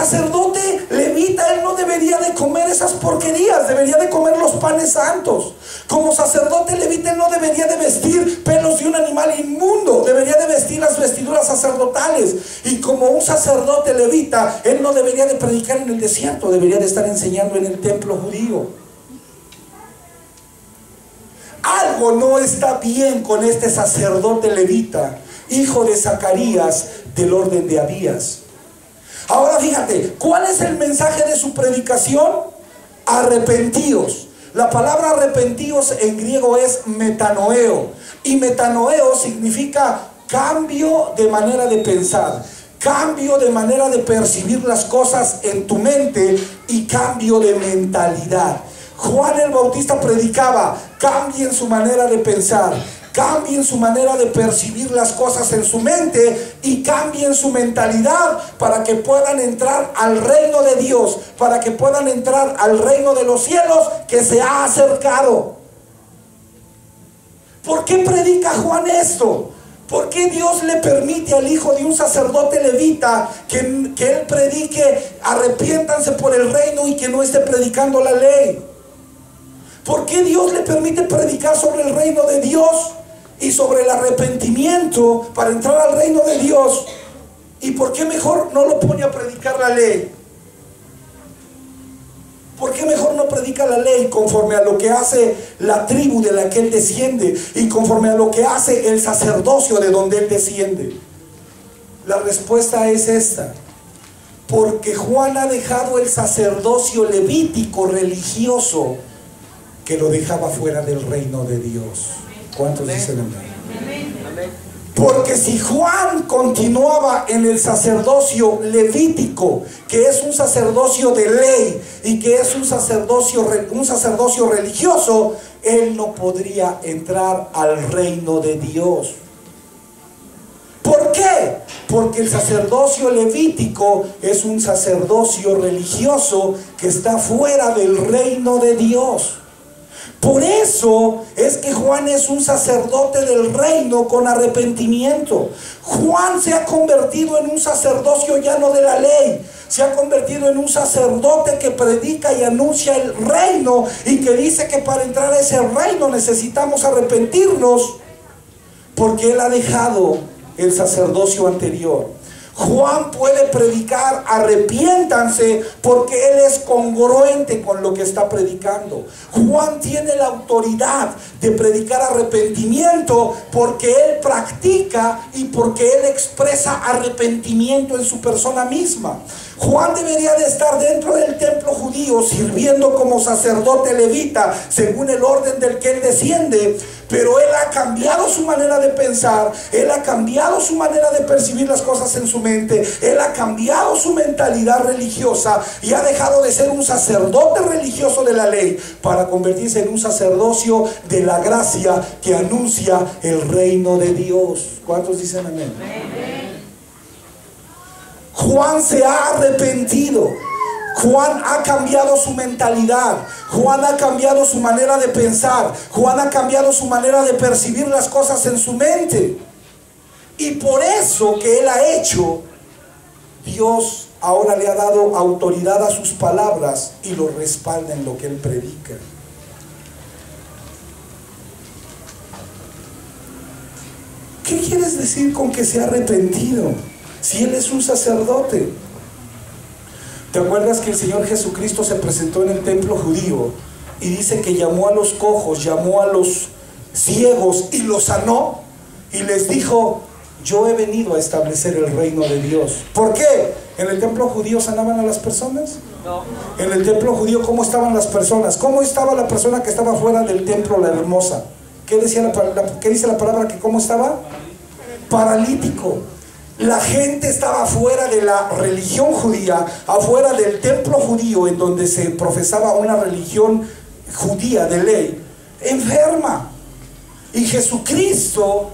sacerdote levita, él no debería de comer esas porquerías, debería de comer los panes santos. Como sacerdote levita, él no debería de vestir pelos de un animal inmundo, debería de vestir las vestiduras sacerdotales. Y como un sacerdote levita, él no debería de predicar en el desierto, debería de estar enseñando en el templo judío. Algo no está bien con este sacerdote levita, hijo de Zacarías, del orden de Abías. Ahora fíjate, ¿cuál es el mensaje de su predicación? Arrepentíos. La palabra arrepentíos en griego es metanoeo. Y metanoeo significa cambio de manera de pensar, cambio de manera de percibir las cosas en tu mente y cambio de mentalidad. Juan el Bautista predicaba: cambien su manera de pensar, cambien su manera de percibir las cosas en su mente y cambien su mentalidad para que puedan entrar al reino de Dios, para que puedan entrar al reino de los cielos que se ha acercado. ¿Por qué predica Juan esto? ¿Por qué Dios le permite al hijo de un sacerdote levita que él predique arrepiéntanse por el reino y que no esté predicando la ley? ¿Por qué Dios le permite predicar sobre el reino de Dios y sobre el arrepentimiento para entrar al reino de Dios? ¿Y por qué mejor no lo pone a predicar la ley? ¿Por qué mejor no predica la ley conforme a lo que hace la tribu de la que él desciende y conforme a lo que hace el sacerdocio de donde él desciende? La respuesta es esta: porque Juan ha dejado el sacerdocio levítico religioso que lo dejaba fuera del reino de Dios. ¿Cuántos dicen amén? Porque si Juan continuaba en el sacerdocio levítico, que es un sacerdocio de ley y que es un sacerdocio religioso, él no podría entrar al reino de Dios. ¿Por qué? Porque el sacerdocio levítico es un sacerdocio religioso que está fuera del reino de Dios. Por eso es que Juan es un sacerdote del reino con arrepentimiento. Juan se ha convertido en un sacerdocio ya no de la ley, se ha convertido en un sacerdote que predica y anuncia el reino y que dice que para entrar a ese reino necesitamos arrepentirnos, porque él ha dejado el sacerdocio anterior. Juan puede predicar arrepiéntanse porque él es congruente con lo que está predicando. Juan tiene la autoridad de predicar arrepentimiento porque él practica y porque él expresa arrepentimiento en su persona misma. Juan debería de estar dentro del templo judío sirviendo como sacerdote levita según el orden del que él desciende, pero él ha cambiado su manera de pensar, él ha cambiado su manera de percibir las cosas en su mente, él ha cambiado su mentalidad religiosa y ha dejado de ser un sacerdote religioso de la ley para convertirse en un sacerdocio de la gracia que anuncia el reino de Dios. ¿Cuántos dicen amén? Juan se ha arrepentido. Juan ha cambiado su mentalidad. Juan ha cambiado su manera de pensar. Juan ha cambiado su manera de percibir las cosas en su mente. Y por eso que él ha hecho, Dios ahora le ha dado autoridad a sus palabras y lo respalda en lo que él predica. ¿Qué quieres decir con que se ha arrepentido? Si él es un sacerdote. ¿Te acuerdas que el Señor Jesucristo se presentó en el templo judío y dice que llamó a los cojos, llamó a los ciegos y los sanó? Y les dijo: yo he venido a establecer el reino de Dios. ¿Por qué? ¿En el templo judío sanaban a las personas? No. En el templo judío, ¿cómo estaban las personas? ¿Cómo estaba la persona que estaba fuera del templo, la hermosa? ¿Qué dice la palabra? ¿Que cómo estaba? Paralítico. La gente estaba afuera de la religión judía, afuera del templo judío en donde se profesaba una religión judía de ley, enferma. Y Jesucristo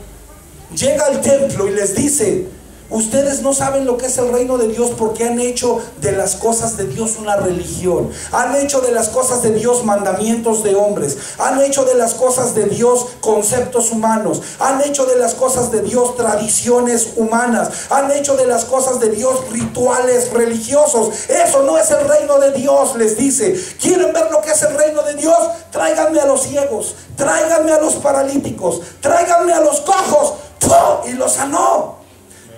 llega al templo y les dice: Ustedes no saben lo que es el reino de Dios porque han hecho de las cosas de Dios una religión. Han hecho de las cosas de Dios mandamientos de hombres. Han hecho de las cosas de Dios conceptos humanos. Han hecho de las cosas de Dios tradiciones humanas. Han hecho de las cosas de Dios rituales religiosos. Eso no es el reino de Dios, les dice. ¿Quieren ver lo que es el reino de Dios? Tráiganme a los ciegos, tráiganme a los paralíticos, tráiganme a los cojos. ¡Pum! Y los sanó.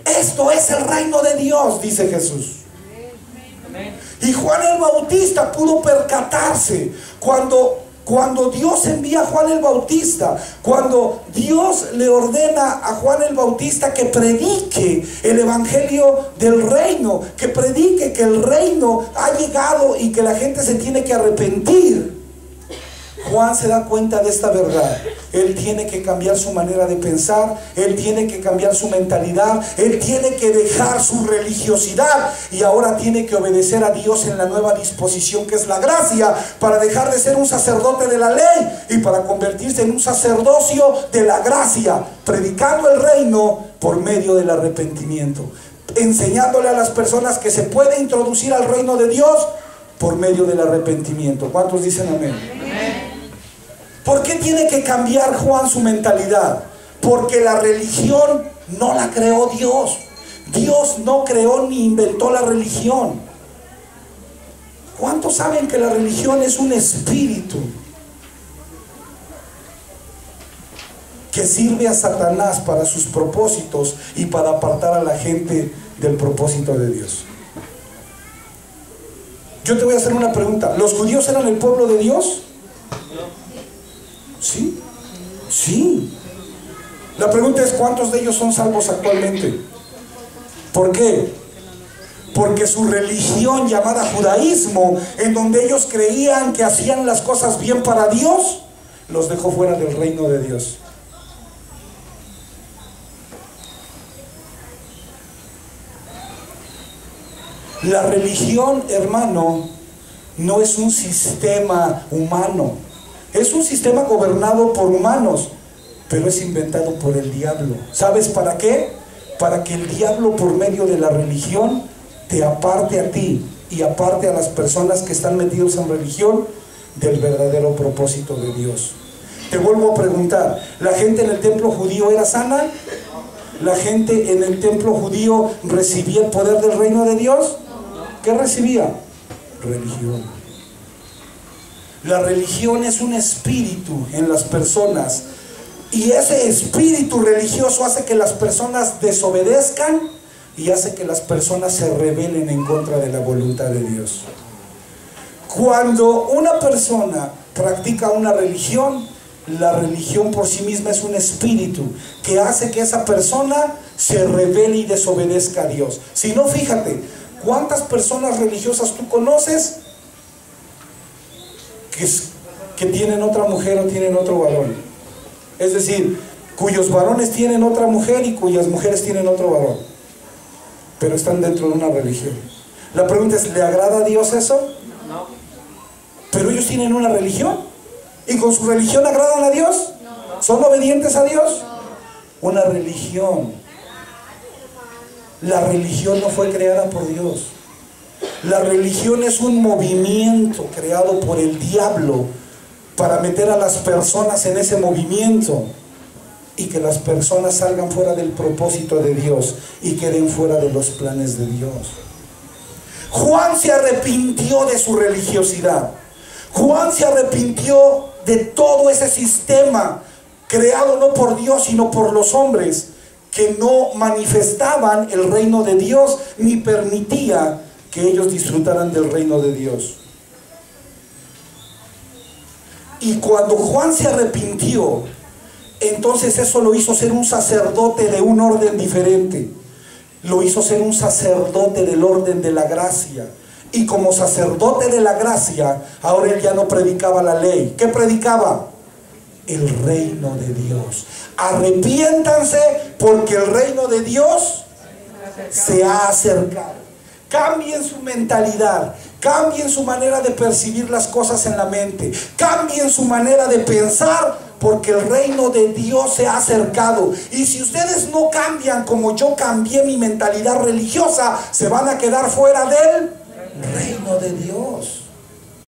Esto es el reino de Dios, dice Jesús. Y Juan el Bautista pudo percatarse cuando Dios envía a Juan el Bautista, cuando Dios le ordena a Juan el Bautista que predique el evangelio del reino, que predique que el reino ha llegado y que la gente se tiene que arrepentir. Juan se da cuenta de esta verdad. Él tiene que cambiar su manera de pensar, él tiene que cambiar su mentalidad, él tiene que dejar su religiosidad y ahora tiene que obedecer a Dios en la nueva disposición que es la gracia, para dejar de ser un sacerdote de la ley y para convertirse en un sacerdocio de la gracia, predicando el reino por medio del arrepentimiento, enseñándole a las personas que se puede introducir al reino de Dios por medio del arrepentimiento. ¿Cuántos dicen amén? Amén. ¿Por qué tiene que cambiar Juan su mentalidad? Porque la religión no la creó Dios. Dios no creó ni inventó la religión. ¿Cuántos saben que la religión es un espíritu que sirve a Satanás para sus propósitos y para apartar a la gente del propósito de Dios? Yo te voy a hacer una pregunta. ¿Los judíos eran el pueblo de Dios? Sí, sí. La pregunta es: ¿cuántos de ellos son salvos actualmente? ¿Por qué? Porque su religión llamada judaísmo, en donde ellos creían que hacían las cosas bien para Dios, los dejó fuera del reino de Dios. La religión, hermano, no es un sistema humano. Es un sistema gobernado por humanos, pero es inventado por el diablo. ¿Sabes para qué? Para que el diablo, por medio de la religión, te aparte a ti y aparte a las personas que están metidos en religión del verdadero propósito de Dios. Te vuelvo a preguntar: ¿la gente en el templo judío era sana? ¿La gente en el templo judío recibía el poder del reino de Dios? ¿Qué recibía? Religión. La religión es un espíritu en las personas, y ese espíritu religioso hace que las personas desobedezcan y hace que las personas se rebelen en contra de la voluntad de Dios. Cuando una persona practica una religión, la religión por sí misma es un espíritu que hace que esa persona se rebele y desobedezca a Dios. Si no, fíjate, ¿cuántas personas religiosas tú conoces que tienen otra mujer o tienen otro varón? Es decir, cuyos varones tienen otra mujer y cuyas mujeres tienen otro varón, pero están dentro de una religión. La pregunta es: ¿le agrada a Dios eso? No. Pero ellos tienen una religión, y con su religión agradan a Dios. No. ¿Son obedientes a Dios? No. Una religión. La religión no fue creada por Dios. La religión es un movimiento creado por el diablo para meter a las personas en ese movimiento y que las personas salgan fuera del propósito de Dios y queden fuera de los planes de Dios. Juan se arrepintió de su religiosidad. Juan se arrepintió de todo ese sistema creado no por Dios sino por los hombres, que no manifestaban el reino de Dios ni permitía que ellos disfrutaran del reino de Dios. Y cuando Juan se arrepintió, entonces eso lo hizo ser un sacerdote de un orden diferente. Lo hizo ser un sacerdote del orden de la gracia. Y como sacerdote de la gracia, ahora él ya no predicaba la ley. ¿Qué predicaba? El reino de Dios. Arrepiéntanse porque el reino de Dios se ha acercado. Cambien su mentalidad, cambien su manera de percibir las cosas en la mente, cambien su manera de pensar, porque el reino de Dios se ha acercado. Y si ustedes no cambian como yo cambié mi mentalidad religiosa, se van a quedar fuera del reino de Dios.